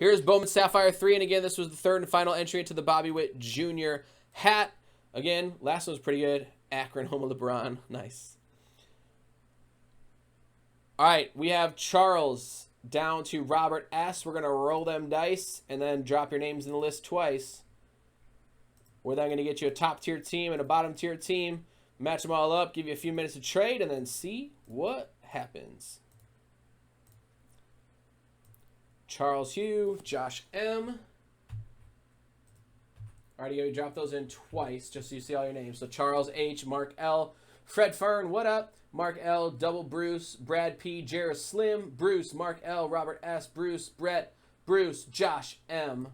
Here's Bowman Sapphire 3, and again, this was the third and final entry into the Bobby Witt Jr. hat. Again, last one was pretty good. Akron, home of LeBron. Nice. All right, we have Charles down to Robert S. We're going to roll them dice and then drop your names in the list twice. We're then going to get you a top-tier team and a bottom-tier team, match them all up, give you a few minutes to trade, and then see what happens. Charles Hugh, Josh M. Alrighty, you drop those in twice just so you see all your names. So Charles H, Mark L, Fred Fern, what up? Mark L, Double Bruce, Brad P, Jared Slim, Bruce, Mark L, Robert S, Bruce, Brett, Bruce, Josh M.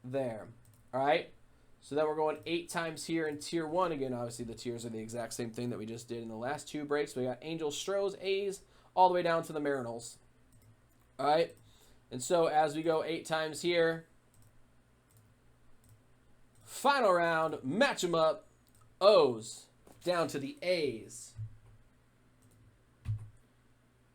There. Alright. So then we're going 8 times here in Tier 1. Again, obviously the tiers are the exact same thing that we just did in the last 2 breaks. We got Angels, Stros, A's, all the way down to the Marinals. Alright. And so as we go 8 times here, final round, match them up. O's down to the A's.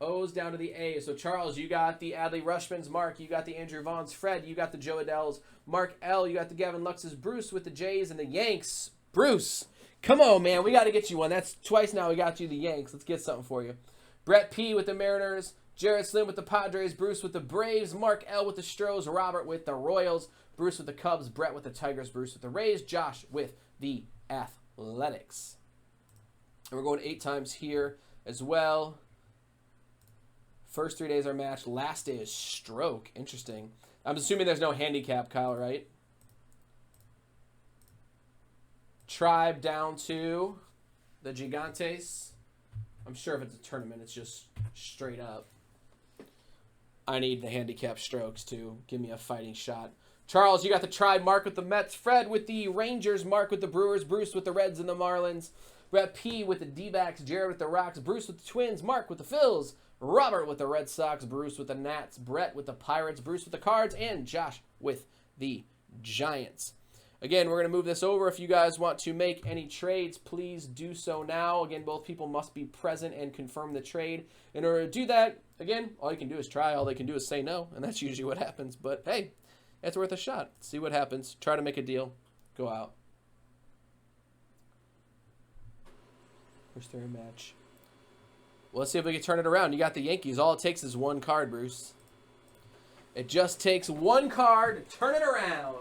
O's down to the A's. So, Charles, you got the Adley Rushmans. Mark, you got the Andrew Vaughns. Fred, you got the Joe Adells. Mark L, you got the Gavin Luxes. Bruce with the Jays and the Yanks. Bruce, come on, man. We got to get you one. That's twice now we got you the Yanks. Let's get something for you. Brett P with the Mariners. Jared Slim with the Padres. Bruce with the Braves. Mark L with the Stros. Robert with the Royals. Bruce with the Cubs. Brett with the Tigers. Bruce with the Rays. Josh with the Athletics. And we're going 8 times here as well. First 3 days are matched. Last day is stroke. Interesting. I'm assuming there's no handicap, Kyle, right? Tribe down to the Gigantes. I'm sure if it's a tournament, it's just straight up. I need the handicap strokes to give me a fighting shot. Charles, you got the Tribe. Mark with the Mets. Fred with the Rangers. Mark with the Brewers. Bruce with the Reds and the Marlins. Brett P with the D-backs. Jared with the Rocks. Bruce with the Twins. Mark with the Phils. Robert with the Red Sox. Bruce with the Nats. Brett with the Pirates. Bruce with the Cards. And Josh with the Giants. Again, we're going to move this over. If you guys want to make any trades, please do so now. Again, both people must be present and confirm the trade. In order to do that, again, all you can do is try. All they can do is say no, and that's usually what happens. But, hey, it's worth a shot. See what happens. Try to make a deal. Go out. First 3 match. Well, let's see if we can turn it around. You got the Yankees. All it takes is 1 card, Bruce. It just takes 1 card to turn it around.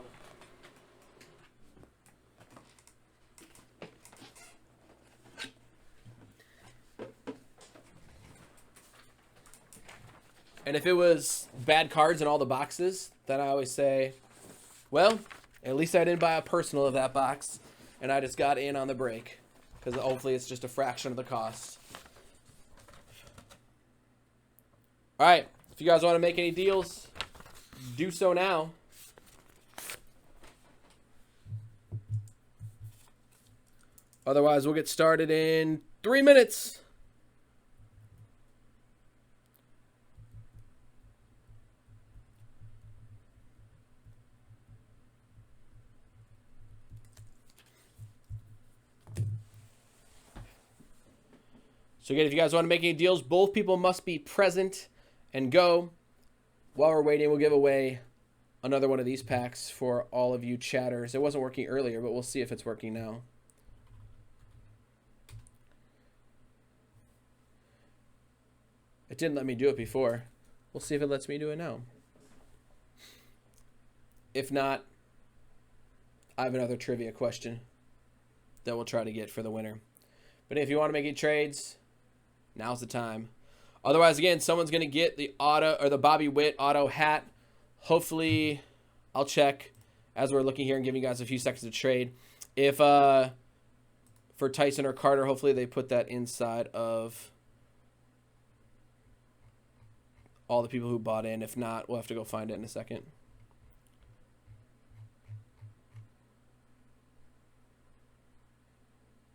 And if it was bad cards in all the boxes, then I always say, well, at least I didn't buy a personal of that box, and I just got in on the break. Because hopefully it's just a fraction of the cost. Alright, if you guys want to make any deals, do so now. Otherwise, we'll get started in 3 minutes. So again, if you guys want to make any deals, both people must be present and go. While we're waiting, we'll give away another one of these packs for all of you chatters. It wasn't working earlier, but we'll see if it's working now. It didn't let me do it before. We'll see if it lets me do it now. If not, I have another trivia question that we'll try to get for the winner. But if you want to make any trades, now's the time. Otherwise, again, someone's going to get the auto or the Bobby Witt auto hat. Hopefully, I'll check as we're looking here and giving you guys a few seconds to trade. If for Tyson or Carter, hopefully they put that inside of all the people who bought in. If not, we'll have to go find it in a second.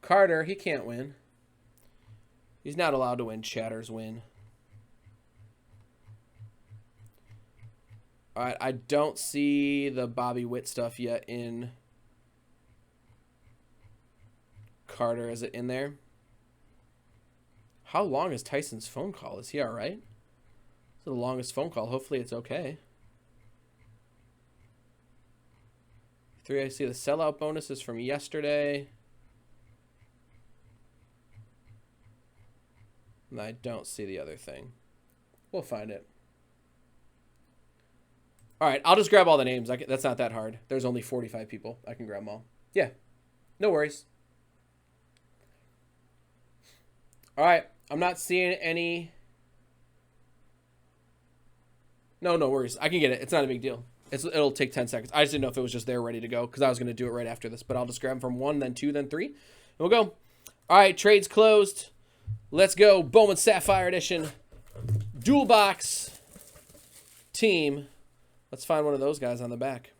Carter, he can't win. He's not allowed to win. Chatters win. All right, I don't see the Bobby Witt stuff yet in Carter. Is it in there? How long is Tyson's phone call? Is he all right? It's the longest phone call. Hopefully it's okay. 3, I see the sellout bonuses from yesterday. And I don't see the other thing. We'll find it. All right, I'll just grab all the names. That's not that hard. There's only 45 people. I can grab them all. Yeah, no worries. All right, I'm not seeing any. No worries. I can get it. It's not a big deal. It'll take 10 seconds. I just didn't know if it was just there ready to go because I was going to do it right after this. But I'll just grab them from 1, then 2, then 3. And we'll go. All right, trades closed. Let's go. Bowman Sapphire Edition. Dual box team. Let's find one of those guys on the back.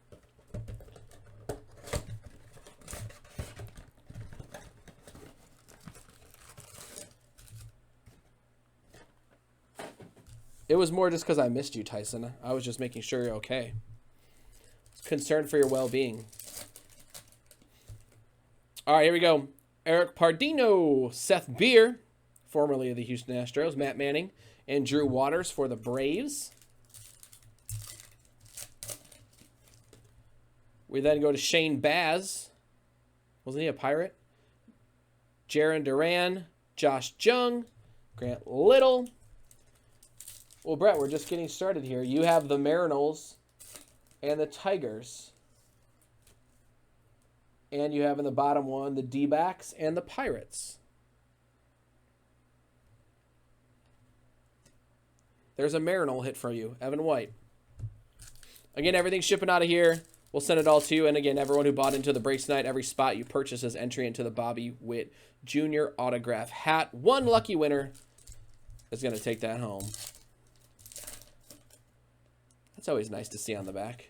It was more just because I missed you, Tyson. I was just making sure you're okay. Concerned for your well-being. All right, here we go. Eric Pardino, Seth Beer, formerly of the Houston Astros, Matt Manning, and Drew Waters for the Braves. We then go to Shane Baz. Wasn't he a Pirate? Jaron Duran, Josh Jung, Grant Little. Well, Brett, we're just getting started here. You have the Mariners and the Tigers. And you have in the bottom one the D-backs and the Pirates. There's a Marinol hit for you, Evan White. Again, everything's shipping out of here. We'll send it all to you. And again, everyone who bought into the breaks tonight, every spot you purchase is entry into the Bobby Witt Jr. autograph hat. One lucky winner is going to take that home. That's always nice to see on the back.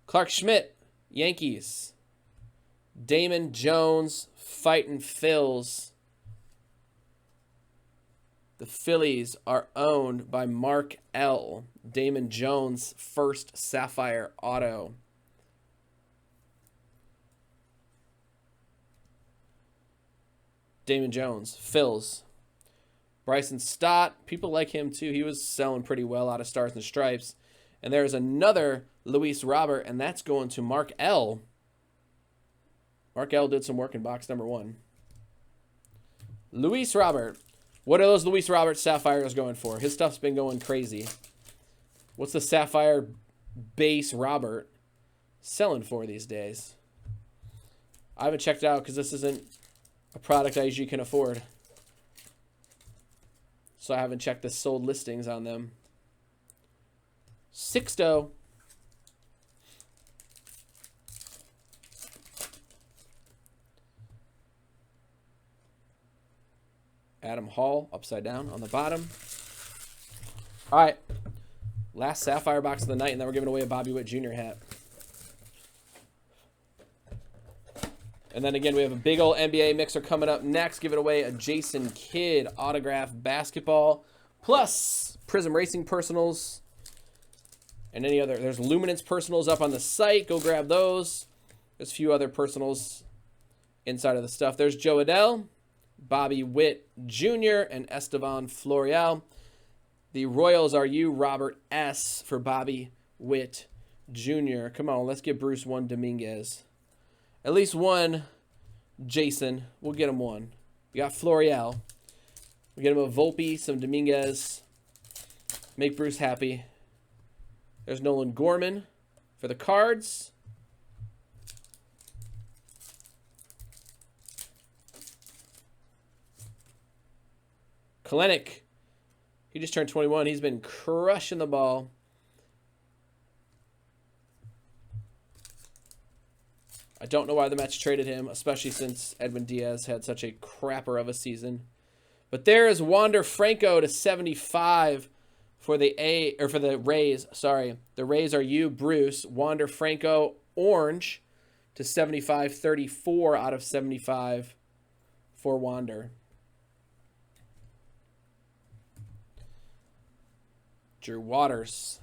Clark Schmidt, Yankees. Damon Jones, Fightin' Phils. The Phillies are owned by Mark L. Damon Jones, first Sapphire auto. Damon Jones, Phils. Bryson Stott, people like him too. He was selling pretty well out of Stars and Stripes. And there's another Luis Robert, and that's going to Mark L. Mark L did some work in box number 1. Luis Robert. What are those Luis Robert Sapphires going for? His stuff's been going crazy. What's the Sapphire base Robert selling for these days? I haven't checked out because this isn't a product I usually can afford. So I haven't checked the sold listings on them. Sixto. Adam Hall, upside down on the bottom. All right. Last Sapphire box of the night, and then we're giving away a Bobby Witt Jr. hat. And then again, we have a big old NBA mixer coming up next. Giving away a Jason Kidd autograph basketball. Plus Prism Racing personals. And any other. There's Luminance personals up on the site. Go grab those. There's a few other personals inside of the stuff. There's Joe Adell, Bobby Witt Jr., and Estevan Florial. The Royals are you, Robert S. for Bobby Witt Jr. Come on, let's get Bruce one Dominguez. At least one Jason. We'll get him one. We got Florial. We get him a Volpe, some Dominguez. Make Bruce happy. There's Nolan Gorman for the Cards. Kalenic. He just turned 21. He's been crushing the ball. I don't know why the Mets traded him, especially since Edwin Diaz had such a crapper of a season. But there is Wander Franco to 75 for the Rays. Sorry, the Rays are you, Bruce. Wander Franco, orange to 75, 34 out of 75 for Wander. Drew Waters.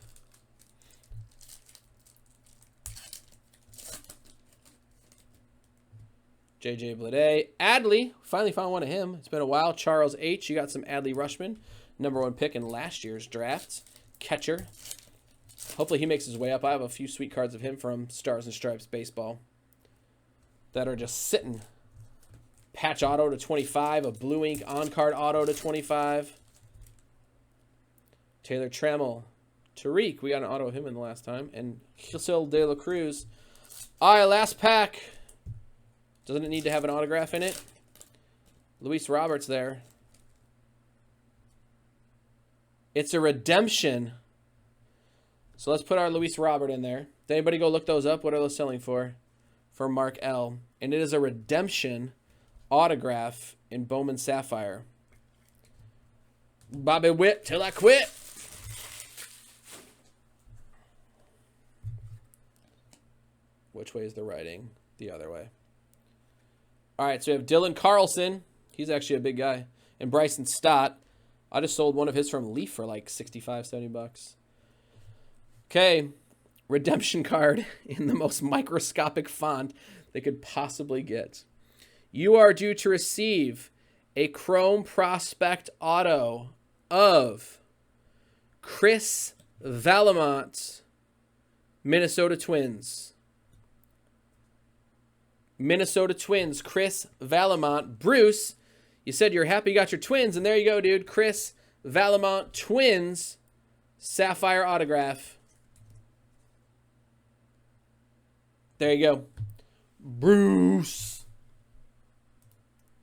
JJ Bleday. Adley. Finally found one of him. It's been a while. Charles H. You got some Adley Rushman. #1 pick in last year's draft. Catcher. Hopefully he makes his way up. I have a few sweet cards of him from Stars and Stripes Baseball that are just sitting. Patch auto to 25. A blue ink on-card auto to 25. Taylor Trammell. Tariq. We got an auto of him in the last time. And Gilcil De La Cruz. All right, last pack. Doesn't it need to have an autograph in it? Luis Roberts there. It's a redemption. So let's put our Luis Robert in there. Did anybody go look those up? What are those selling for? For Mark L. And it is a redemption autograph in Bowman Sapphire. Bobby Witt till I quit. Which way is the writing? The other way. All right, so we have Dylan Carlson. He's actually a big guy. And Bryson Stott. I just sold one of his from Leaf for like 65, 70 bucks. Okay, redemption card in the most microscopic font they could possibly get. You are due to receive a Chrome Prospect auto of Chris Valamont, Minnesota Twins. Minnesota Twins, Chris Valamont. Bruce, you said you're happy you got your Twins, and there you go, dude. Chris Valamont, Twins, Sapphire autograph. There you go. Bruce.